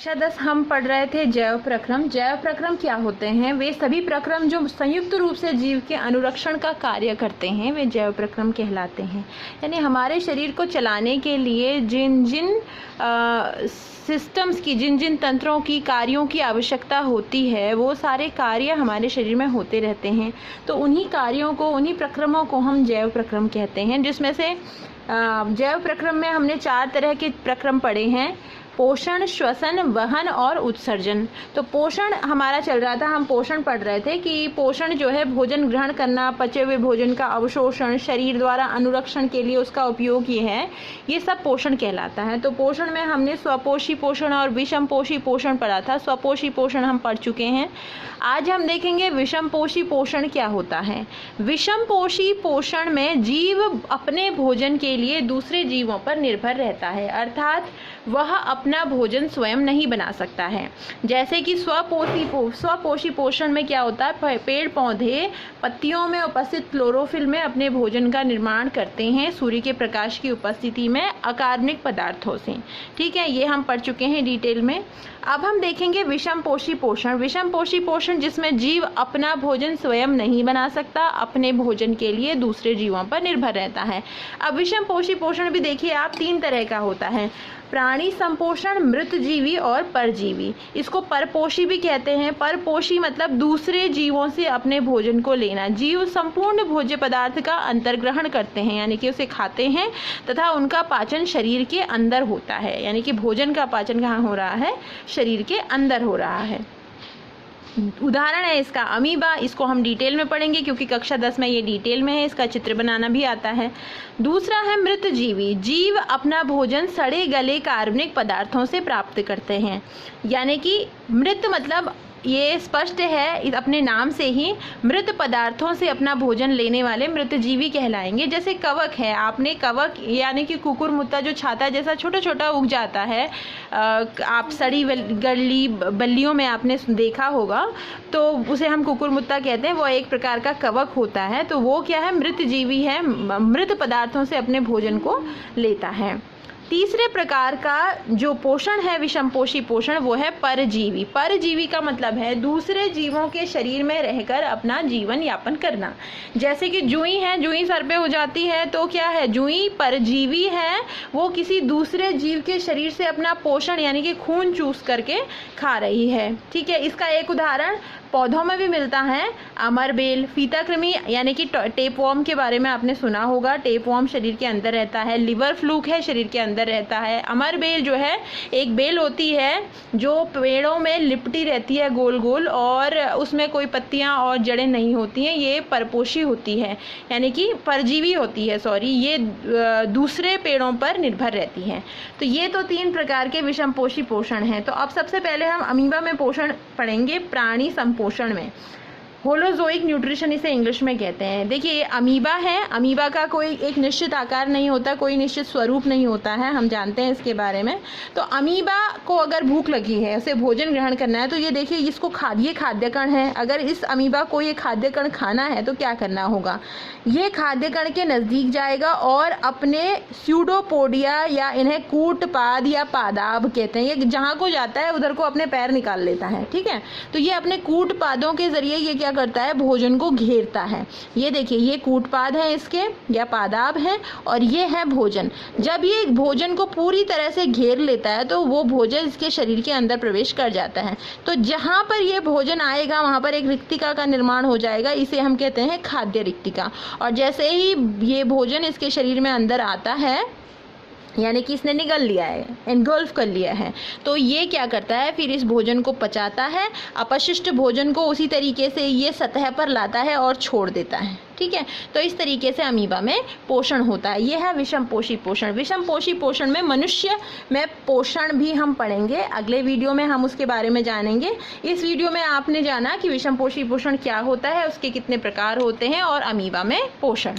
कक्षा 10 हम पढ़ रहे थे जैव प्रक्रम। जैव प्रक्रम क्या होते हैं? वे सभी प्रक्रम जो संयुक्त रूप से जीव के अनुरक्षण का कार्य करते हैं वे जैव प्रक्रम कहलाते हैं। यानी हमारे शरीर को चलाने के लिए जिन जिन सिस्टम्स की, जिन जिन तंत्रों की, कार्यों की आवश्यकता होती है वो सारे कार्य हमारे शरीर में होते रहते हैं। तो उन्हीं कार्यों को, उन्हीं प्रक्रमों को हम जैव प्रक्रम कहते हैं, जिसमें से जैव प्रक्रम में हमने 4 तरह के प्रक्रम पढ़े हैं: पोषण, श्वसन, वहन और उत्सर्जन। तो पोषण हमारा चल रहा था, हम पोषण पढ़ रहे थे कि पोषण जो है भोजन ग्रहण करना, पचे हुए भोजन का अवशोषण, शरीर द्वारा अनुरक्षण के लिए उसका उपयोग ये सब पोषण कहलाता है। तो पोषण में हमने स्वपोषी पोषण और विषमपोषी पोषण पढ़ा था। स्वपोषी पोषण हम पढ़ चुके हैं। आज हम देखेंगे विषमपोषी पोषण क्या होता है। विषमपोषी पोषण में जीव अपने भोजन के लिए दूसरे जीवों पर निर्भर रहता है, अर्थात वह अपना भोजन स्वयं नहीं बना सकता है। जैसे कि स्वपोषी पोषण में क्या होता है, पेड़ पौधे पत्तियों में उपस्थित क्लोरोफिल में अपने भोजन का निर्माण करते हैं सूर्य के प्रकाश की उपस्थिति में अकार्बनिक पदार्थों से। ठीक है, ये हम पढ़ चुके हैं डिटेल में। अब हम देखेंगे विषमपोषी पोषण। विषमपोषी पोषण जिसमें जीव अपना भोजन स्वयं नहीं बना सकता, अपने भोजन के लिए दूसरे जीवों पर निर्भर रहता है। अब विषमपोषी पोषण भी देखिए आप 3 तरह का होता है: प्राणी संपोषण, मृतजीवी और परजीवी। इसको परपोषी भी कहते हैं। परपोषी मतलब दूसरे जीवों से अपने भोजन को लेना। जीव संपूर्ण भोज्य पदार्थ का अंतर्ग्रहण करते हैं, यानी कि उसे खाते हैं तथा उनका पाचन शरीर के अंदर होता है। यानी कि भोजन का पाचन कहाँ हो रहा है? शरीर के अंदर हो रहा है। उदाहरण है इसका अमीबा। इसको हम डिटेल में पढ़ेंगे क्योंकि कक्षा 10 में ये डिटेल में है, इसका चित्र बनाना भी आता है। दूसरा है मृतजीवी। जीव अपना भोजन सड़े गले कार्बनिक पदार्थों से प्राप्त करते हैं। यानी कि मृत मतलब ये स्पष्ट है अपने नाम से ही, मृत पदार्थों से अपना भोजन लेने वाले मृतजीवी कहलाएंगे। जैसे कवक है, आपने कवक यानी कि कुकुरमुत्ता जो छाता जैसा छोटा छोटा उग जाता है, आप सड़ी गली बल्लियों में आपने देखा होगा, तो उसे हम कुकुरमुत्ता कहते हैं। वो एक प्रकार का कवक होता है। तो वो क्या है? मृतजीवी है, मृत पदार्थों से अपने भोजन को लेता है। तीसरे प्रकार का जो पोषण है विषमपोषी पोषण, वो है परजीवी। परजीवी का मतलब है दूसरे जीवों के शरीर में रहकर अपना जीवन यापन करना। जैसे कि जुई है, जुई सर पे हो जाती है तो क्या है? जुई परजीवी है, वो किसी दूसरे जीव के शरीर से अपना पोषण यानी कि खून चूस करके खा रही है। ठीक है, इसका एक उदाहरण पौधों में भी मिलता है, अमरबेल। फीताकृमि यानी कि टेपवर्म के बारे में आपने सुना होगा। टेपवर्म शरीर के अंदर रहता है। लिवर फ्लूक है, शरीर के अंदर रहता है। अमरबेल जो है एक बेल होती है जो पेड़ों में लिपटी रहती है गोल गोल, और उसमें कोई पत्तियां और जड़ें नहीं होती हैं। ये परपोषी होती है, यानी कि परजीवी होती है, ये दूसरे पेड़ों पर निर्भर रहती है। तो ये तो 3 प्रकार के विषमपोषी पोषण हैं। तो अब सबसे पहले हम अमीबा में पोषण पढ़ेंगे, प्राणी पोषण में। होलोजोइक न्यूट्रिशन इसे इंग्लिश में कहते हैं। देखिए ये अमीबा है, अमीबा का कोई एक निश्चित आकार नहीं होता, कोई निश्चित स्वरूप नहीं होता है, हम जानते हैं इसके बारे में। तो अमीबा को अगर भूख लगी है, उसे भोजन ग्रहण करना है, तो ये देखिए इसको ये खाद्य कण है। अगर इस अमीबा को ये खाद्य कण खाना है तो क्या करना होगा? ये खाद्य कण के नज़दीक जाएगा और अपने स्यूडोपोडिया या इन्हें कूटपाद या पादाब कहते हैं, ये जहाँ को जाता है उधर को अपने पैर निकाल लेता है। ठीक है, तो ये अपने कूटपादों के जरिए ये क्या करता है? भोजन को घेरता है। ये देखिए ये कूटपाद है इसके या पादाब है, और ये है भोजन। जब ये भोजन को पूरी तरह से घेर लेता है तो वो भोजन इसके शरीर के अंदर प्रवेश कर जाता है। तो जहाँ पर ये भोजन आएगा वहाँ पर एक रिक्तिका का निर्माण हो जाएगा, इसे हम कहते हैं खाद्य रिक्तिका। और जैसे ही ये भोजन इसके शरीर में अंदर आता है, यानी कि इसने निगल लिया है, एनगल्फ कर लिया है, तो ये क्या करता है? फिर इस भोजन को पचाता है, अपशिष्ट भोजन को उसी तरीके से ये सतह पर लाता है और छोड़ देता है। ठीक है, तो इस तरीके से अमीबा में पोषण होता है। ये है विषमपोषी पोषण। विषमपोषी पोषण में मनुष्य में पोषण भी हम पढ़ेंगे, अगले वीडियो में हम उसके बारे में जानेंगे। इस वीडियो में आपने जाना कि विषमपोषी पोषण क्या होता है, उसके कितने प्रकार होते हैं, और अमीबा में पोषण।